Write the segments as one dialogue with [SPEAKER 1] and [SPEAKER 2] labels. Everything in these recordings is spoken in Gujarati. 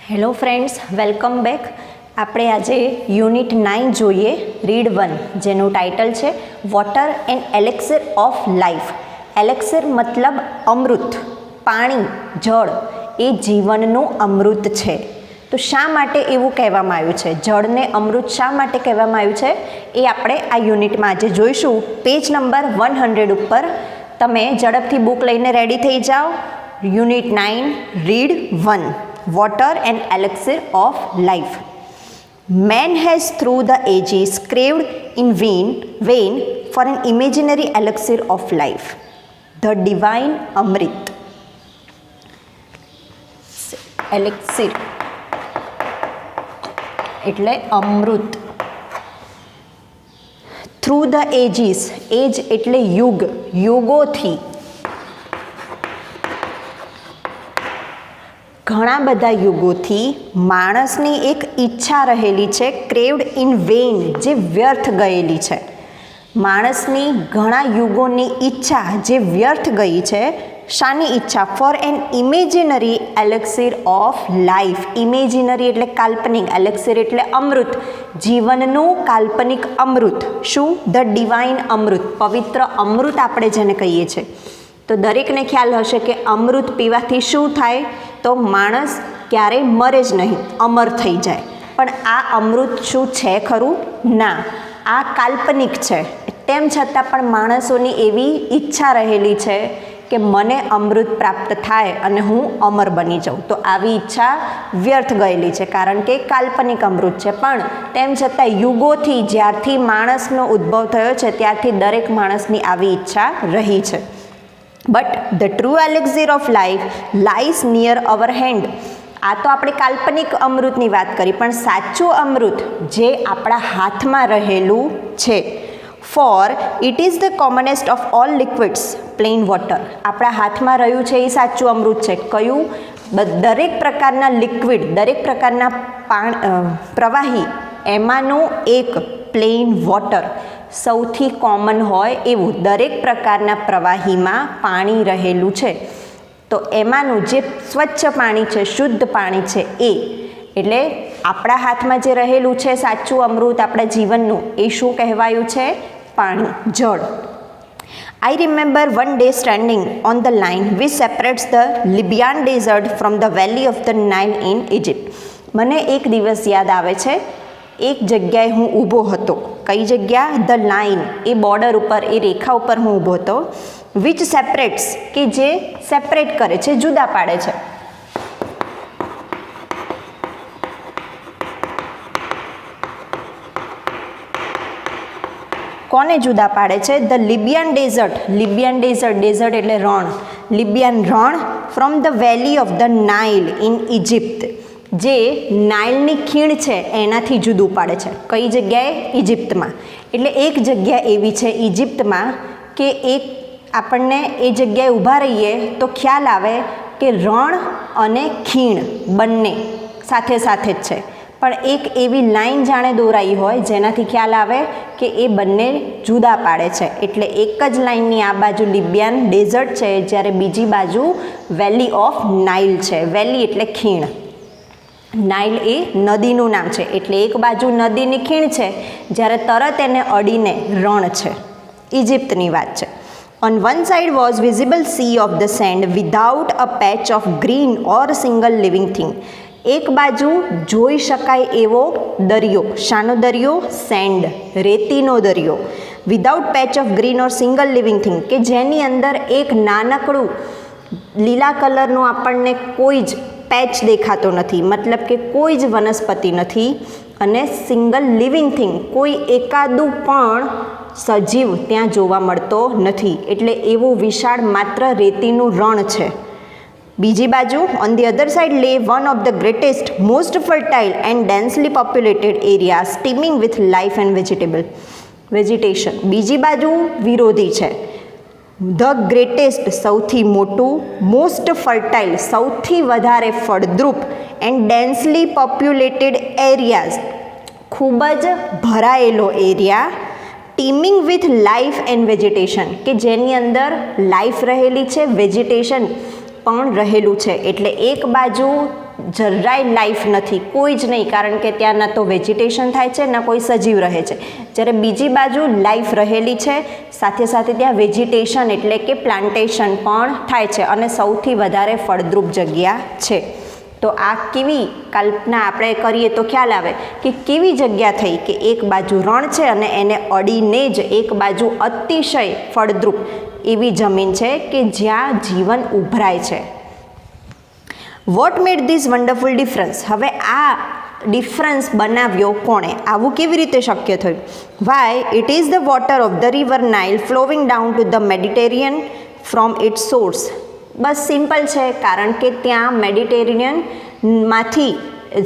[SPEAKER 1] Hello friends, welcome back. આપણે આજે યુનિટ 9 જોઈએ, રીડ 1, જેનું ટાઇટલ છે વોટર એન્ડ એલેક્સિર ઓફ લાઈફ. એલેક્સિર મતલબ અમૃત, પાણી, જળ એ જીવનનું અમૃત છે. તો શા માટે એવું કહેવામાં આવ્યું છે, જળને અમૃત શા માટે કહેવામાં આવ્યું છે, એ આપણે આ યુનિટમાં આજે જોઈશું. પેજ નંબર 100 ઉપર તમે ઝડપથી બુક લઈને રેડી થઈ જાઓ. Unit 9, read 1, water and elixir of life. Man has through the ages craved in vain for an imaginary elixir of life, the divine Amrit. Elixir એટલે અમૃત. થ્રુ ધ એજીસ, એજ એટલે યુગ, યુગોથી, ઘણા બધા યુગોથી માણસની એક ઈચ્છા રહેલી છે, ક્રેવ્ડ ઇન વેઇન, જે વ્યર્થ ગયેલી છે. માણસની ઘણા યુગોની ઈચ્છા જે વ્યર્થ ગઈ છે. શાની ઈચ્છા? For an imaginary elixir of life. Imaginary એટલે કાલ્પનિક, એલેક્સિર એટલે અમૃત, જીવનનું કાલ્પનિક અમૃત. શું? ધ ડિવાઇન અમૃત, પવિત્ર અમૃત આપણે જેને કહીએ છીએ. તો દરેકને ખ્યાલ હશે કે અમૃત પીવાથી શું થાય? તો માણસ ક્યારેય મરે જ નહીં, અમર થઈ જાય. પણ આ અમૃત શું છે ખરું? ના, આ કાલ્પનિક છે. તેમ છતાં પણ માણસોની એવી ઈચ્છા રહેલી છે કે મને અમૃત પ્રાપ્ત થાય અને હું અમર બની જાઉં. તો આવી ઈચ્છા વ્યર્થ ગયેલી છે, કારણ કે કાલ્પનિક અમૃત છે. પણ તેમ છતાં યુગોથી, જ્યારથી માણસનો ઉદ્ભવ થયો છે ત્યારથી દરેક માણસની આવી ઈચ્છા રહી છે. But the true elixir of life lies near our hand. આ તો આપણે કાલ્પનિક અમૃતની વાત કરી, પણ સાચું અમૃત જે આપણા હાથમાં રહેલું છે. Four it is the કોમનેસ્ટ of all liquids, plane water. આપણા હાથમાં રહ્યું છે એ સાચું અમૃત છે. કયું? દરેક પ્રકારના લિક્વિડ, દરેક પ્રકારના પ્રવાહી, એમાંનું એક પ્લેન વોટર, સૌથી કોમન હોય એવું. દરેક પ્રકારના પ્રવાહીમાં પાણી રહેલું છે. તો એમાંનું જે સ્વચ્છ પાણી છે, શુદ્ધ પાણી છે, એ એટલે આપણા હાથમાં જે રહેલું છે સાચું અમૃત આપણા જીવનનું, એ શું કહેવાયું છે? પાણી, જળ. I remember one day standing on the line which separates the Libyan desert from the valley of the Nile in Egypt. મને એક દિવસ યાદ આવે છે, એક જગ્યાએ હું ઊભો હતો. કઈ જગ્યા? ધ લાઇન, એ બોર્ડર ઉપર, એ રેખા ઉપર હું ઊભો હતો. વિચ સેપરેટ્સ, કે જે સેપરેટ કરે છે, જુદા પાડે છે. કોને જુદા પાડે છે? The Libyan desert. Libyan desert, desert એટલે રણ. લિબિયન રણ from the valley of the Nile in Egypt, જે નાઇલની ખીણ છે એનાથી જુદું પાડે છે. કઈ જગ્યાએ? ઇજિપ્તમાં. એટલે એક જગ્યા એવી છે ઇજિપ્તમાં કે એક આપણને એ જગ્યાએ ઊભા રહીએ તો ખ્યાલ આવે કે રણ અને ખીણ બંને સાથે સાથે જ છે. પણ એક એવી લાઈન જાણે દોરાઈ હોય જેનાથી ખ્યાલ આવે કે એ બંને જુદા પાડે છે. એટલે એક જ લાઈનની આ બાજુ લિબિયન ડેઝર્ટ છે, જ્યારે બીજી બાજુ વેલી ઓફ નાઇલ છે. વેલી એટલે ખીણ, નાઇલ એ નદીનું નામ છે. એટલે એક બાજુ નદીની ખીણ છે, જ્યારે તરત એને અડીને રણ છે. ઇજિપ્તની વાત છે. On one side was visible sea of the sand without a patch of green or single living thing. એક બાજુ જોઈ શકાય એવો દરિયો. શાનો દરિયો? સેન્ડ, રેતીનો દરિયો. Without patch of green or single living thing, કે જેની અંદર એક નાનકડું લીલા કલરનું આપણને કોઈ જ પેચ દેખાતો નથી, મતલબ કે કોઈ જ વનસ્પતિ નથી. અને સિંગલ લિવિંગ થિંગ, કોઈ એકાદું પણ સજીવ ત્યાં જોવા મળતો નથી. એટલે એવું વિશાળ માત્ર રેતીનું રણ છે. બીજી બાજુ on the other side lie one of the greatest, most fertile and densely populated area steaming with life and vegetation. બીજી બાજુ વિરોધી છે. ધ ગ્રેટેસ્ટ, સૌથી મોટું, મોસ્ટ ફર્ટાઇલ, સૌથી વધારે ફળદ્રુપ, એન્ડ ડેન્સલી પોપ્યુલેટેડ એરિયાઝ, ખૂબ જ ભરાયેલો area, teeming with life and vegetation, કે જેની અંદર લાઈફ રહેલી છે, વેજીટેશન પણ રહેલું છે. એટલે એક બાજુ જરાય લાઈફ નથી, કોઈ જ નહીં, કારણ કે ત્યાં ન તો વેજીટેશન થાય છે ન કોઈ સજીવ રહે છે. જ્યારે બીજી બાજુ લાઈફ રહેલી છે, સાથે સાથે ત્યાં વેજીટેશન એટલે કે પ્લાન્ટેશન પણ થાય છે અને સૌથી વધારે ફળદ્રુપ જગ્યા છે. તો આ કેવી કલ્પના આપણે કરીએ તો ખ્યાલ આવે કે કેવી જગ્યા થઈ કે એક બાજુ રણ છે અને એને અડીને જ એક બાજુ અતિશય ફળદ્રુપ એવી જમીન છે કે જ્યાં જીવન ઉભરાય છે. What made this wonderful difference? હવે આ ડિફરન્સ બનાવ્યો કોણે? આવું કેવી રીતે શક્ય થયું? Why it is the water of the river Nile flowing down to the Mediterranean from its source. બસ સિમ્પલ છે, કારણ કે ત્યાં મેડિટેરિયનમાંથી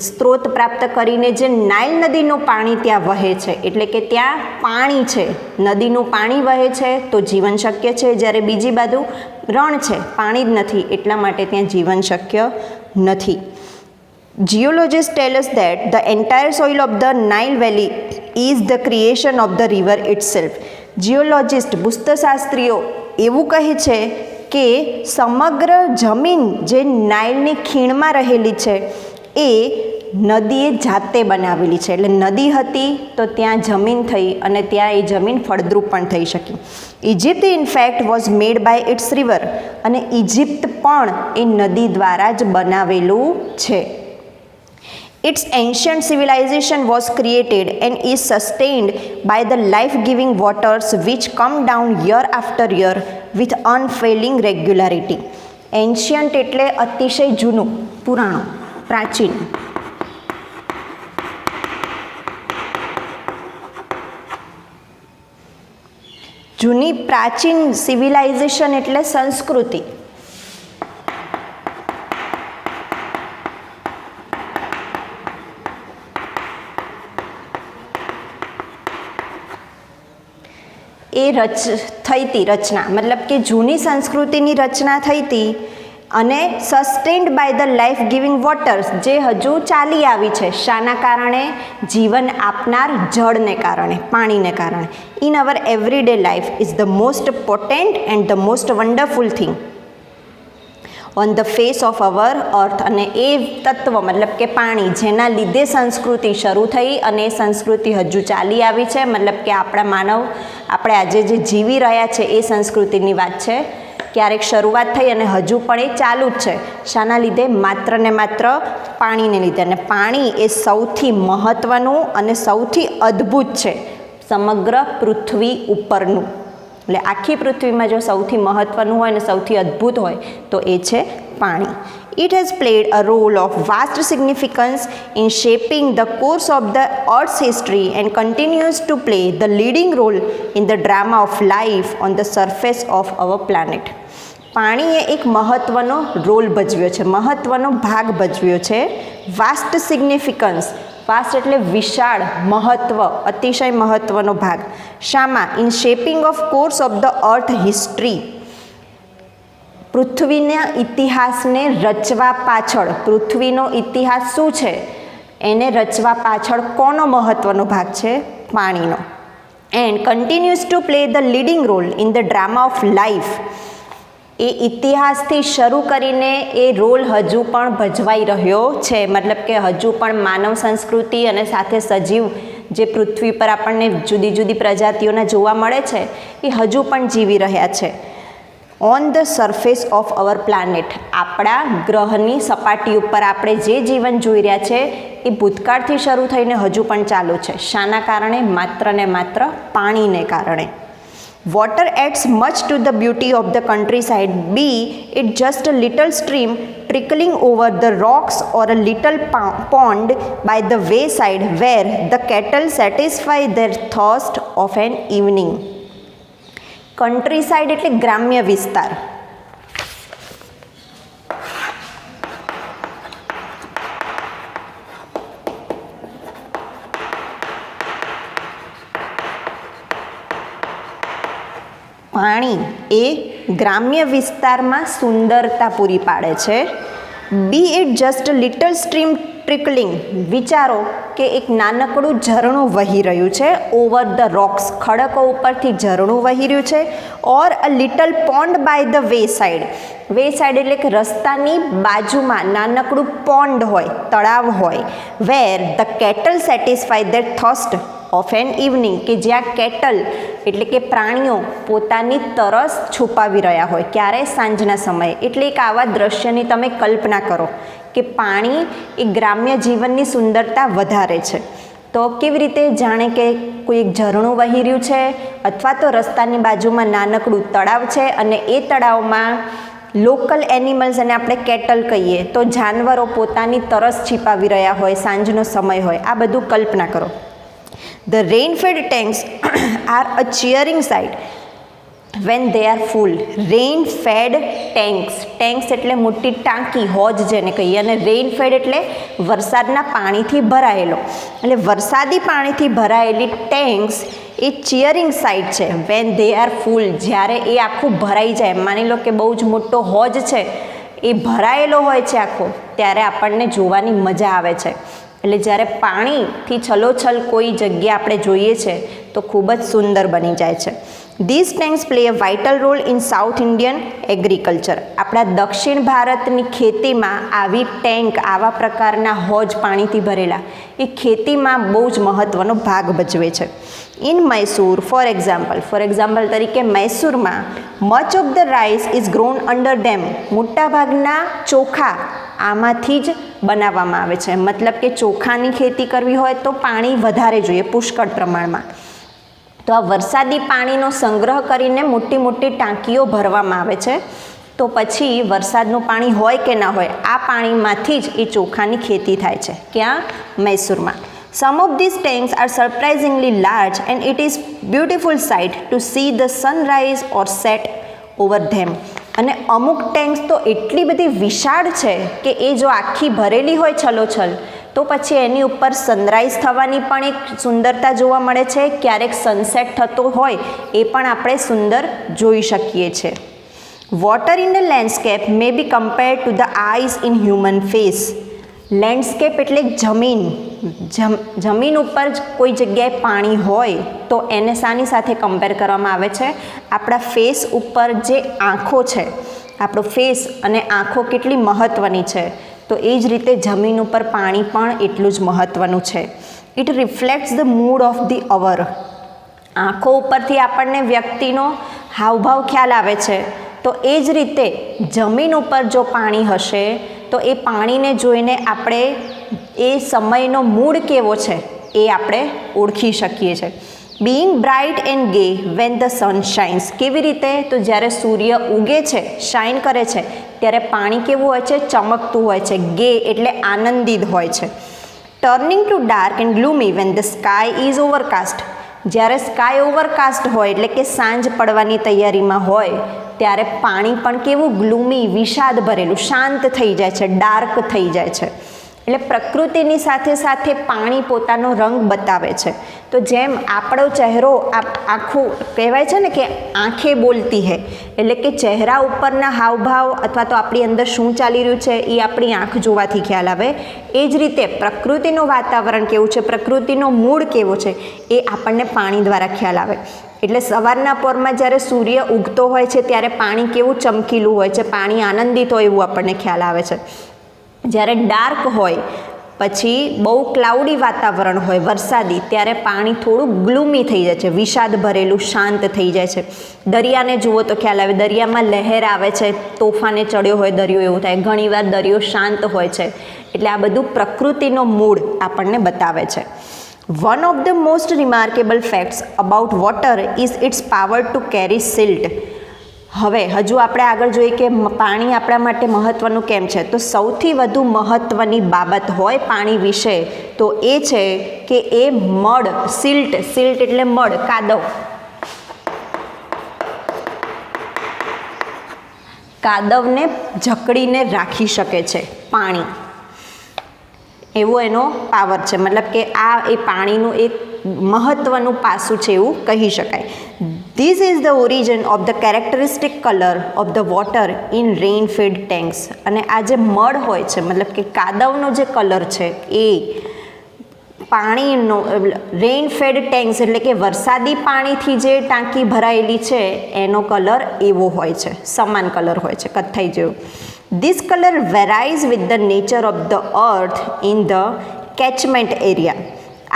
[SPEAKER 1] સ્ત્રોત પ્રાપ્ત કરીને જે નાઇલ નદીનું પાણી ત્યાં વહે છે, એટલે કે ત્યાં પાણી છે, નદીનું પાણી વહે છે તો જીવન શક્ય છે. જ્યારે બીજી બાજુ રણ છે, પાણી જ નથી, એટલા માટે ત્યાં જીવન શક્ય નથી. Geologists tell us that the entire soil of the Nile Valley is the creation of the river itself. જીઓલોજિસ્ટ ભૂસ્તરશાસ્ત્રીઓ એવું કહે છે કે સમગ્ર જમીન જે નાઇલની ખીણમાં રહેલી છે એ નદીએ જાતે બનાવેલી છે. એટલે નદી હતી તો ત્યાં જમીન થઈ અને ત્યાં એ જમીન ફળદ્રુપ પણ થઈ શકી. Egypt in fact was made by its river, અને ઇજિપ્ત પણ એ નદી દ્વારા જ બનાવેલું છે. Its ancient civilization was created and is sustained by the life-giving waters which come down year after year with unfailing regularity. Ancient એટલે અતિશય જૂનું, પુરાણું, પ્રાચીન. જૂની પ્રાચીન સિવિલાઇઝેશન એટલે સંસ્કૃતિ. એ થઈ હતી રચના, મતલબ કે જૂની સંસ્કૃતિની રચના થઈ હતી અને sustained by the life giving waters, જે હજુ ચાલી આવી છે. શાના કારણે? જીવન આપનાર જળને કારણે, પાણીને કારણે. In our everyday life is the most potent and the most wonderful thing on the face of our earth. અને એ તત્વ મતલબ કે પાણી, જેના લીધે સંસ્કૃતિ શરૂ થઈ અને એ સંસ્કૃતિ હજુ ચાલી આવી છે, મતલબ કે આપણા માનવ, આપણે આજે જે જીવી રહ્યા છે એ સંસ્કૃતિની વાત છે. ક્યારેક શરૂઆત થઈ અને હજુ પણ એ ચાલુ જ છે. શાના લીધે? માત્ર ને માત્ર પાણીને લીધે. અને પાણી એ સૌથી મહત્ત્વનું અને સૌથી અદ્ભુત છે સમગ્ર પૃથ્વી ઉપરનું. એટલે આખી પૃથ્વીમાં જો સૌથી મહત્ત્વનું હોય અને સૌથી અદ્ભુત હોય તો એ છે પાણી. It has played a role of vast significance in shaping the course of the Earth's history and continues to play the leading role in the drama of life on the surface of our planet. પાણીએ એક મહત્ત્વનો રોલ ભજવ્યો છે, મહત્ત્વનો ભાગ ભજવ્યો છે. વાસ્ટ સિગ્નિફિકન્સ, વાસ્ટ એટલે વિશાળ, મહત્ત્વ, અતિશય મહત્ત્વનો ભાગ. શામાં? In shaping of course of the earth history. પૃથ્વીના ઇતિહાસને રચવા પાછળ, પૃથ્વીનો ઇતિહાસ શું છે એને રચવા પાછળ કોનો મહત્ત્વનો ભાગ છે? પાણીનો. And continues to play the leading role in the drama of life. એ ઇતિહાસથી શરૂ કરીને એ રોલ હજુ પણ ભજવાઈ રહ્યો છે, મતલબ કે હજુ પણ માનવ સંસ્કૃતિ અને સાથે સજીવ જે પૃથ્વી પર આપણને જુદી જુદી પ્રજાતિઓના જોવા મળે છે એ હજુ પણ જીવી રહ્યા છે. On the surface of our planet, આપણા ગ્રહની સપાટી ઉપર આપણે જે જીવન જોઈ રહ્યા છે એ ભૂતકાળથી શરૂ થઈને હજુ પણ ચાલુ છે. શાના કારણે? માત્ર ને માત્ર પાણીને કારણે. Water adds much to the beauty of the countryside, be it just a little stream trickling over the rocks or a little pond by the wayside where the cattle satisfy their thirst of an evening. કન્ટ્રીસાઇડ એટલે ગ્રામ્ય વિસ્તાર. પાણી એ ગ્રામ્ય વિસ્તારમાં સુંદરતા પૂરી પાડે છે be it just little stream trickling, વિચારો કે એક નાનકડું ઝરણું વહી રહ્યું છે ઓવર ધ રોક્સ, ખડકો ઉપરથી ઝરણું વહી રહ્યું છે, or a little pond by the way side, way side એટલે કે રસ્તાની બાજુમાં નાનકડું પોન્ડ હોય, તળાવ હોય, where the cattle satisfy that thirst of an evening, કે જ્યાં કેટલ એટલે કે પ્રાણીઓ પોતાની તરસ છુપાવી રહ્યા હોય, ક્યારે? સાંજના સમયે. એટલે એક આવા દ્રશ્યની તમે કલ્પના કરો કે પાણી એ ગ્રામ્ય જીવનની સુંદરતા વધારે છે. તો કેવી રીતે? જાણે કે કોઈ એક ઝરણું વહી રહ્યું છે અથવા તો રસ્તાની બાજુમાં નાનકડું તળાવ છે અને એ તળાવમાં લોકલ એનિમલ્સ, અને આપણે કેટલ કહીએ તો જાનવરો પોતાની તરસ छिपाવી રહ્યા હોય, સાંજનો સમય હોય, આ બધું કલ્પના કરો. The rain-fed tanks are a cheering sight when they are full. Rain-fed tanks, tanks એટલે મોટી ટાંકી, હોજ જેને કહીએ, અને rain-fed એટલે વરસાદના પાણીથી ભરાયેલો. એટલે વરસાદી પાણીથી ભરાયેલી ટેન્ક્સ એ ચીયરિંગ સાઇટ છે when they are full, જ્યારે એ આખું ભરાઈ જાય. માની લો કે બહુ જ મોટો હોજ છે, એ ભરાયેલો હોય છે આખો, ત્યારે આપણને જોવાની મજા આવે છે. એટલે જ્યારે પાણીથી છલોછલ કોઈ જગ્યા આપણે જોઈએ છે તો ખૂબ જ સુંદર બની જાય છે. This tanks play a vital role in South Indian agriculture. આપણા દક્ષિણ ભારતની ખેતીમાં આવી ટેન્ક, આવા પ્રકારના હોજ પાણીથી ભરેલા, એ ખેતીમાં બહુ જ મહત્ત્વનો ભાગ ભજવે છે. ઇન મૈસૂર ફોર એક્ઝામ્પલ તરીકે મૈસૂરમાં much of the rice is grown under them, મોટાભાગના ચોખા આમાંથી જ બનાવવામાં આવે છે. મતલબ કે ચોખાની ખેતી કરવી હોય તો પાણી વધારે જોઈએ, પુષ્કળ પ્રમાણમાં. તો આ વરસાદી પાણીનો સંગ્રહ કરીને મોટી મોટી ટાંકીઓ ભરવામાં આવે છે. તો પછી વરસાદનું પાણી હોય કે ના હોય, આ પાણીમાંથી જ એ ચોખાની ખેતી થાય છે. ક્યાં? મૈસૂરમાં. Some of these tanks are surprisingly large and it is beautiful sight to see the sunrise or set over them. અને અમુક ટેન્ક્સ તો એટલી બધી વિશાળ છે કે એ જો આખી ભરેલી હોય છલોછલ, તો પછી એની ઉપર સનરાઈઝ થવાની પણ એક સુંદરતા જોવા મળે છે. ક્યારેક સનસેટ થતો હોય એ પણ આપણે સુંદર જોઈ શકીએ છીએ. Water in the landscape may be compared to the eyes in human face. Landscape એટલે જમીન, જમીન ઉપર કોઈ જગ્યાએ પાણી હોય તો એને શાની સાથે કમ્પેર કરવામાં આવે છે? આપણા ફેસ ઉપર જે આંખો છે, આપણો ફેસ અને આંખો કેટલી મહત્ત્વની છે, તો એ જ રીતે જમીન ઉપર પાણી પણ એટલું જ મહત્ત્વનું છે. It reflects the mood of the hour. આંખો ઉપરથી આપણને વ્યક્તિનો હાવભાવ ખ્યાલ આવે છે, તો એ જ રીતે જમીન ઉપર જો પાણી હશે તો એ પાણીને જોઈને આપણે એ સમયનો મૂડ કેવો છે એ આપણે ઓળખી શકીએ છીએ. બીઇંગ બ્રાઇટ એન્ડ ગે વેન ધ સન શાઇન્સ. કેવી રીતે? તો જ્યારે સૂર્ય ઉગે છે, શાઇન કરે છે, ત્યારે પાણી કેવું હોય છે? ચમકતું હોય છે. ગે એટલે આનંદિત હોય છે. Turning to dark and gloomy when the sky is overcast. જ્યારે સ્કાય ઓવરકાસ્ટ હોય એટલે કે સાંજ પડવાની તૈયારીમાં હોય, ત્યારે પાણી પણ કેવું? ગ્લુમી, વિષાદ ભરેલું, શાંત થઈ જાય છે, ડાર્ક થઈ જાય છે. એટલે પ્રકૃતિની સાથે સાથે પાણી પોતાનો રંગ બતાવે છે. તો જેમ આપણો ચહેરો આખું કહેવાય છે ને કે આંખે બોલતી હે, એટલે કે ચહેરા ઉપરના હાવભાવ અથવા તો આપણી અંદર શું ચાલી રહ્યું છે એ આપણી આંખ જોવાથી ખ્યાલ આવે. એ જ રીતે પ્રકૃતિનું વાતાવરણ કેવું છે, પ્રકૃતિનો મૂડ કેવો છે, એ આપણને પાણી દ્વારા ખ્યાલ આવે. એટલે સવારના પોરમાં જ્યારે સૂર્ય ઉગતો હોય છે ત્યારે પાણી કેવું ચમકીલું હોય છે, પાણી આનંદિત હોય એવું આપણને ખ્યાલ આવે છે. જ્યારે ડાર્ક હોય, પછી બહુ ક્લાઉડી વાતાવરણ હોય વરસાદી, ત્યારે પાણી થોડું ગ્લુમી થઈ જાય છે, વિષાદ ભરેલું, શાંત થઈ જાય છે. દરિયાને જુઓ તો ખ્યાલ આવે, દરિયામાં લહેર આવે છે, તોફાને ચડ્યો હોય દરિયો એવું થાય. ઘણીવાર દરિયો શાંત હોય છે. એટલે આ બધું પ્રકૃતિનો મૂડ આપણને બતાવે છે. One of the most remarkable facts about water is its power to carry silt. હવે હજુ આપણે આગળ જોઈએ કે પાણી આપણા માટે મહત્ત્વનું કેમ છે. તો સૌથી વધુ મહત્ત્વની બાબત હોય પાણી વિશે તો એ છે કે એ મડ, સિલ્ટ, સિલ્ટ એટલે મડ, કાદવ, કાદવને જકડીને રાખી શકે છે પાણી. એવો એનો પાવર છે, મતલબ કે આ એ પાણીનું એક મહત્ત્વનું પાસું છે એવું કહી શકાય. This is the origin of the characteristic colour of the water in rain fed tanks. અને આ જે મડ હોય છે, મતલબ કે કાદવનો જે કલર છે એ પાણીનો રેઇન ફેડ ટેન્ક્સ એટલે કે વરસાદી પાણીથી જે ટાંકી ભરાયેલી છે એનો કલર એવો હોય છે, સમાન કલર હોય છે, કથ્થાઈ જેવું. This colour varies with the nature of the earth in the catchment area.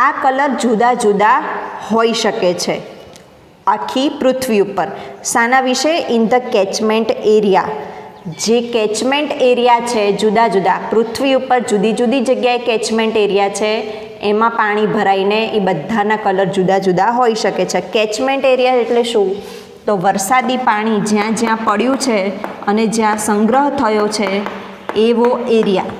[SPEAKER 1] આ કલર જુદા જુદા હોઈ શકે છે આખી પૃથ્વી ઉપર. શાના વિશે? In the catchment area. જે કેચમેન્ટ એરિયા છે જુદા જુદા પૃથ્વી ઉપર જુદી જુદી જગ્યાએ કેચમેન્ટ એરિયા છે, એમાં પાણી ભરાઈને એ બધાના કલર જુદા જુદા હોઈ શકે છે. કેચમેન્ટ એરિયા એટલે શું? તો વરસાદી પાણી જ્યાં જ્યાં પડ્યું છે અને જ્યાં સંગ્રહ થયો છે એવો area.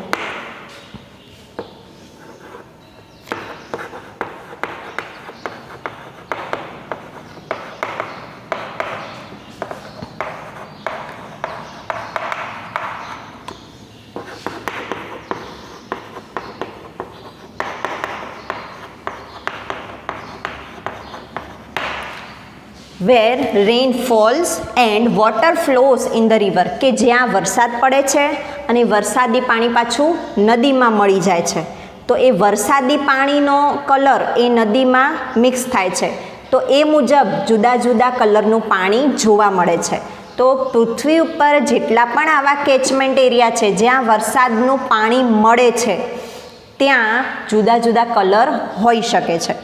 [SPEAKER 1] Where rain falls and water flows in the river. કે જ્યાં વરસાદ પડે છે અને વરસાદી પાણી પાછું નદીમાં મળી જાય છે, તો એ વરસાદી પાણીનો કલર એ નદીમાં મિક્સ થાય છે, તો એ મુજબ જુદા જુદા કલરનું પાણી જોવા મળે છે. તો પૃથ્વી ઉપર જેટલા પણ આવા કેચમેન્ટ એરિયા છે જ્યાં વરસાદનું પાણી મળે છે ત્યાં જુદા જુદા કલર હોઈ શકે છે.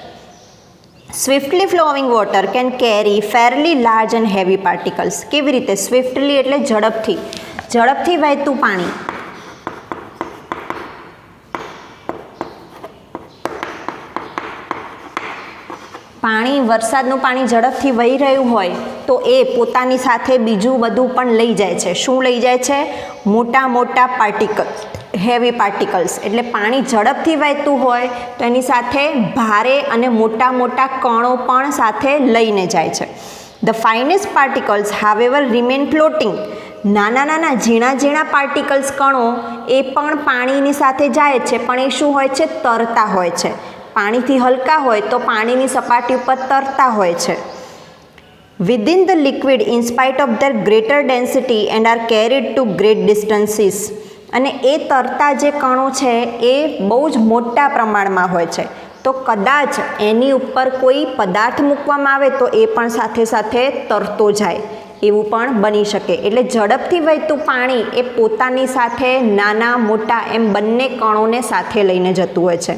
[SPEAKER 1] Swiftly flowing water can carry fairly large and heavy particles. કેવી રીતે? સ્વિફ્ટલી એટલે ઝડપથી, ઝડપથી વહેતું પાણી. વરસાદનું પાણી ઝડપથી વહી રહ્યું હોય તો એ પોતાની સાથે બીજું બધું પણ લઈ જાય છે. શું લઈ જાય છે? મોટા મોટા પાર્ટિકલ્સ, હેવી પાર્ટિકલ્સ. એટલે પાણી ઝડપથી વહેતું હોય તો એની સાથે ભારે અને મોટા મોટા કણો પણ સાથે લઈને જાય છે. The finest particles however remain floating. નાના નાના ઝીણા ઝીણા પાર્ટિકલ્સ કણો એ પણ પાણીની સાથે જાય છે, પણ એ શું હોય છે? તરતા હોય છે. પાણીથી હલકા હોય તો પાણીની સપાટી ઉપર તરતા હોય છે. Within the liquid in spite of their greater density and are carried to great distances. અને એ તરતા જે કણો છે એ બહુ જ મોટા પ્રમાણમાં હોય છે, તો કદાચ એની ઉપર કોઈ પદાર્થ મૂકવામાં આવે તો એ પણ સાથે સાથે તરતો જાય, એવું પણ બની શકે. એટલે ઝડપથી વહેતું પાણી એ પોતાની સાથે નાના મોટા એમ બંને કણોને સાથે લઈને જતું હોય છે.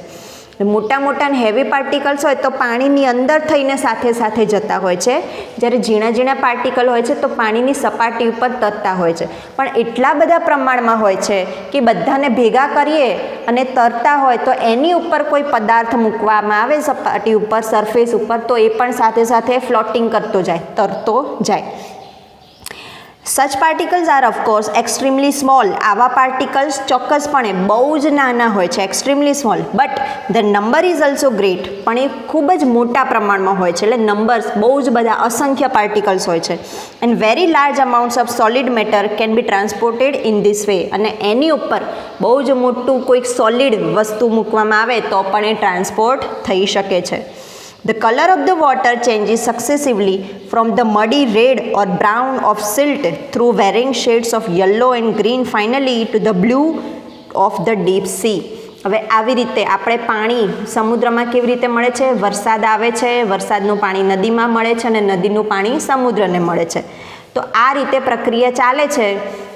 [SPEAKER 1] મોટા મોટા હેવી પાર્ટિકલ્સ હોય તો પાણીની અંદર થઈને સાથે સાથે જતા હોય છે, જ્યારે ઝીણા ઝીણા પાર્ટિકલ હોય છે તો પાણીની સપાટી ઉપર તરતા હોય છે. પણ એટલા બધા પ્રમાણમાં હોય છે કે બધાને ભેગા કરીએ અને તરતા હોય તો એની ઉપર કોઈ પદાર્થ મૂકવામાં આવે સપાટી ઉપર, સરફેસ ઉપર, તો એ પણ સાથે સાથે ફ્લોટિંગ કરતો જાય, તરતો જાય. Such particles are of course extremely small. આવા પાર્ટિકલ્સ ચોક્કસપણે બહુ જ નાના હોય છે, extremely small. But the number is also great. પણ એ ખૂબ જ મોટા પ્રમાણમાં હોય છે, એટલે નંબર્સ બહુ જ બધા અસંખ્ય પાર્ટિકલ્સ હોય છે. And very large amounts of solid matter can be transported in this way. અને એની ઉપર બહુ જ મોટું કોઈક સોલિડ વસ્તુ મૂકવામાં આવે તો પણ એ ટ્રાન્સપોર્ટ થઈ શકે છે. The color of the water changes successively from the muddy red or brown of silt through varying shades of yellow and green finally to the blue of the deep sea. હવે આવી રીતે આપણે પાણી સમુદ્રમાં કેવી રીતે મળે છે? વરસાદ આવે છે, વરસાદનું પાણી નદીમાં મળે છે અને નદીનું પાણી સમુદ્રને મળે છે. તો આ રીતે પ્રક્રિયા ચાલે છે.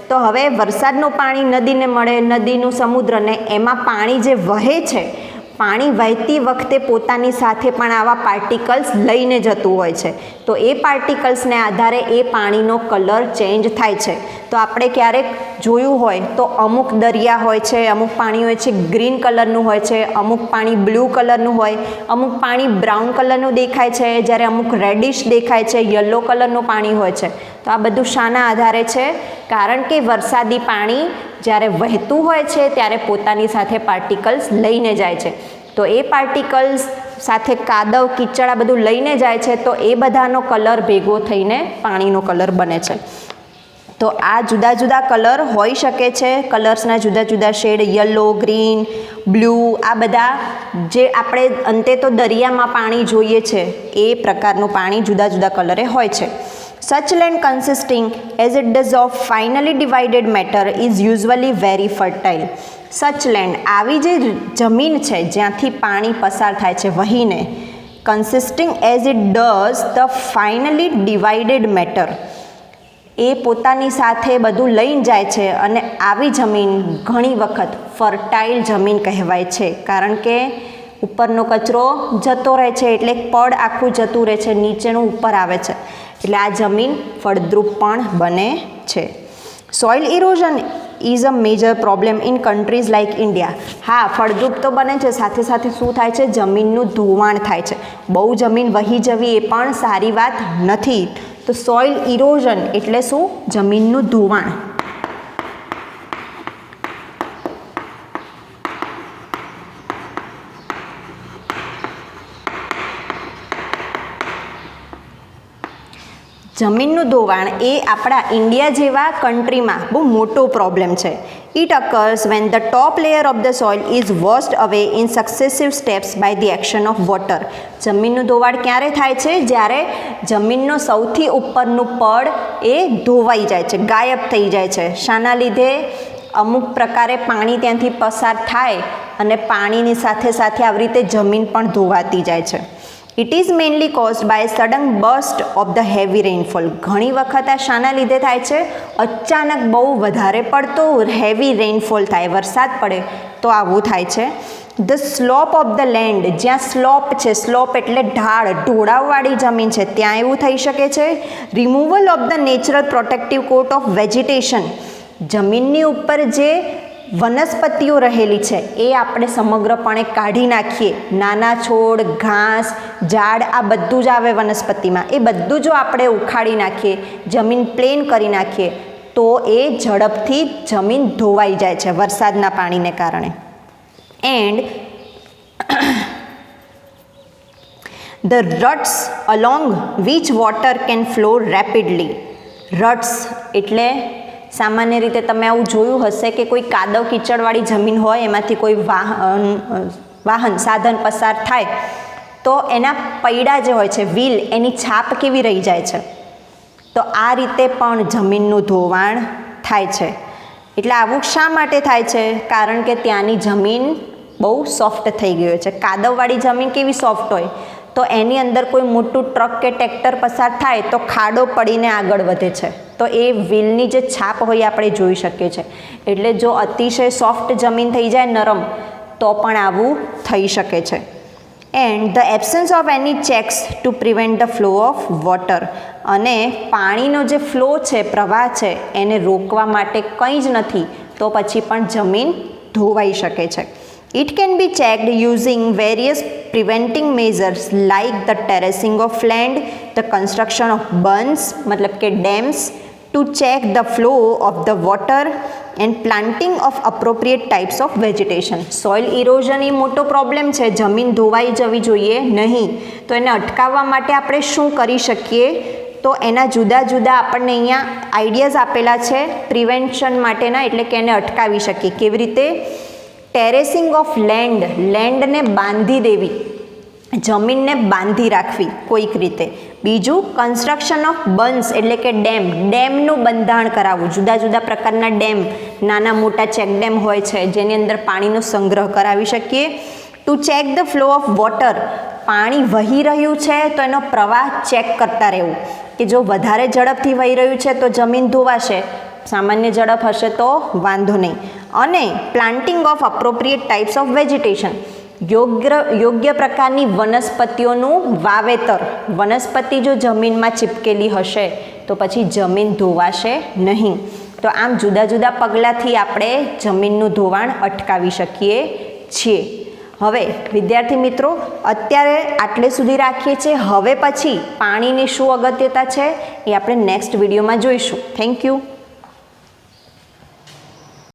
[SPEAKER 1] તો હવે વરસાદનું પાણી નદીને મળે, નદીનું સમુદ્રને. એમાં પાણી જે વહે છે, પાણી વહેતી વખતે પોતાની સાથે પણ આવા પાર્ટિકલ્સ લઈને જતું હોય છે. તો એ પાર્ટિકલ્સને આધારે એ પાણીનો કલર ચેન્જ થાય છે. તો આપણે ક્યારેક જોયું હોય તો અમુક દરિયા હોય છે, અમુક પાણી હોય છે ગ્રીન કલરનું હોય છે, અમુક પાણી બ્લુ કલરનું હોય, અમુક પાણી બ્રાઉન કલરનું દેખાય છે, જ્યારે અમુક રેડિશ દેખાય છે, યલો કલરનું પાણી હોય છે. તો આ બધું શાના આધારે છે? કારણ કે વરસાદી પાણી જ્યારે વહેતું હોય છે ત્યારે પોતાની સાથે પાર્ટિકલ્સ લઈને જાય છે. તો એ પાર્ટિકલ્સ સાથે કાદવ, કીચડ આ બધું લઈને જાય છે, તો એ બધાનો કલર ભેગો થઈને પાણીનો કલર બને છે. તો આ જુદા જુદા કલર હોઈ શકે છે, કલર્સના જુદા જુદા શેડ, યલો, ગ્રીન, બ્લુ, આ બધા જે આપણે અંતે તો દરિયામાં પાણી જોઈએ છે એ પ્રકારનું પાણી જુદા જુદા કલરે હોય છે. Such land consisting as it does of finely divided matter is usually very fertile. Such land, આવી જે જમીન છે જ્યાંથી પાણી પસાર થાય છે વહીને, consisting as it does the finely divided matter, એ પોતાની સાથે બધું લઈને જાય છે અને આવી જમીન ઘણી વખત ફર્ટાઇલ જમીન કહેવાય છે, કારણ કે ઉપરનો કચરો જતો રહે છે એટલે પડ આખું જતું રહે છે, નીચેનું ઉપર આવે છે એટલે આ જમીન ફળદ્રુપ પણ બને છે. Soil erosion is a major problem in countries like India. હા, ફળદ્રુપ તો બને છે, સાથે સાથે શું થાય છે, જમીનનું ધોવાણ થાય છે. બહુ જમીન વહી જવી એ પણ સારી વાત નથી. તો સોઇલ ઇરોઝન એટલે શું? જમીનનું ધોવાણ. જમીનનું ધોવાણ એ આપણા ઇન્ડિયા જેવા કન્ટ્રીમાં બહુ મોટો પ્રોબ્લેમ છે. It occurs when the top layer of the soil is washed away in successive steps by the action of water. જમીનનું ધોવાણ ક્યારે થાય છે? જ્યારે જમીનનો સૌથી ઉપરનું પડ એ ધોવાઈ જાય છે, ગાયબ થઈ જાય છે. શાના લીધે? અમુક પ્રકારે પાણી ત્યાંથી પસાર થાય અને પાણીની સાથે સાથે આવી રીતે જમીન પણ ધોવાતી જાય છે. It is mainly caused by sudden burst of the heavy rainfall. ઘણી વખત આ શાના લીધે થાય છે? અચાનક બહુ વધારે પડતો હેવી રેઇનફોલ થાય, વરસાદ પડે તો આવું થાય છે. The slope of the land, જ્યાં સ્લોપ છે, સ્લોપ એટલે ઢાળ, ઢોળાવવાળી જમીન છે, ત્યાં એવું થઈ શકે છે. Removal of the natural protective coat of vegetation, જમીનની ઉપર જે વનસ્પતિઓ રહેલી છે એ આપણે સમગ્રપણે કાઢી નાખીએ, નાના છોડ, ઘાસ, ઝાડ, આ બધું જ આવે વનસ્પતિમાં, એ બધું જો આપણે ઉખાડી નાખીએ, જમીન પ્લેન કરી નાખીએ તો એ ઝડપથી જમીન ધોવાઈ જાય છે વરસાદના પાણીને કારણે. And the ruts along which water can flow rapidly. Ruts એટલે સામાન્ય રીતે તમે આવું જોયું હશે કે કોઈ કાદવ કીચડવાળી જમીન હોય, એમાંથી કોઈ વાહન સાધન પસાર થાય તો એના પૈડા જે હોય છે, વ્હીલ, એની છાપ કેવી રહી જાય છે. તો આ રીતે પણ જમીનનું ધોવાણ થાય છે. એટલે આવું શા માટે થાય છે? કારણ કે ત્યાંની જમીન બહુ સોફ્ટ થઈ ગઈ હોય છે. કાદવવાળી જમીન કેવી સોફ્ટ હોય? તો એની અંદર કોઈ મોટું ટ્રક કે ટ્રેક્ટર પસાર થાય તો ખાડો પડીને આગળ વધે છે, તો એ વ્હીલની જે છાપ હોય આપણે જોઈ શકીએ છીએ. એટલે જો અતિશય સોફ્ટ જમીન થઈ જાય, નરમ, તો પણ આવું થઈ શકે છે. And the absence of any checks to prevent the flow of water, અને પાણીનો જે ફ્લો છે, પ્રવાહ છે, એને રોકવા માટે કંઈ જ નથી તો પછી પણ જમીન ધોવાઈ શકે છે. It can be checked using various preventing measures like the terracing of land, the construction of bunds मतलब के dams to check the flow of the water and planting of appropriate types of vegetation. Soil erosion એ મોટો પ્રોબ્લેમ છે, જમીન ધોવાઈ જવી જોઈએ નહીં. તો એને અટકાવવા માટે આપણે શું કરી શકીએ? તો એના જુદા જુદા આપણને અહીંયા આઈડિયાઝ આપેલા છે પ્રિવેન્શન માટેના, એટલે કે એને અટકાવી શકીએ. કેવી રીતે? ટેરેસિંગ ઓફ લેન્ડ, લેન્ડને બાંધી દેવી, જમીનને બાંધી રાખવી કોઈક રીતે. બીજું, કન્સ્ટ્રક્શન ઓફ બંસ એટલે કે ડેમ, ડેમનું બંધાણ કરાવવું. જુદા જુદા પ્રકારના ડેમ, નાના મોટા ચેક ડેમ હોય છે જેની અંદર પાણીનો સંગ્રહ કરાવી શકીએ. To check the flow of water, પાણી વહી રહ્યું છે તો એનો પ્રવાહ ચેક કરતા રહેવું, કે જો વધારે ઝડપથી વહી રહ્યું છે તો જમીન ધોવાશે, સામાન્ય ઝડપ હશે તો વાંધો નહીં. અને planting of appropriate types of vegetation, યોગ્ય પ્રકારની વનસ્પતિઓનું વાવેતર. વનસ્પતિ જો જમીનમાં ચીપકેલી હશે તો પછી જમીન ધોવાશે નહીં. તો આમ જુદા જુદા પગલાંથી આપણે જમીનનું ધોવાણ અટકાવી શકીએ છીએ. હવે વિદ્યાર્થી મિત્રો, અત્યારે આટલે સુધી રાખીએ છીએ. હવે પછી પાણીની શું અગત્યતા છે એ આપણે નેક્સ્ટ વિડીયોમાં જોઈશું. Thank you.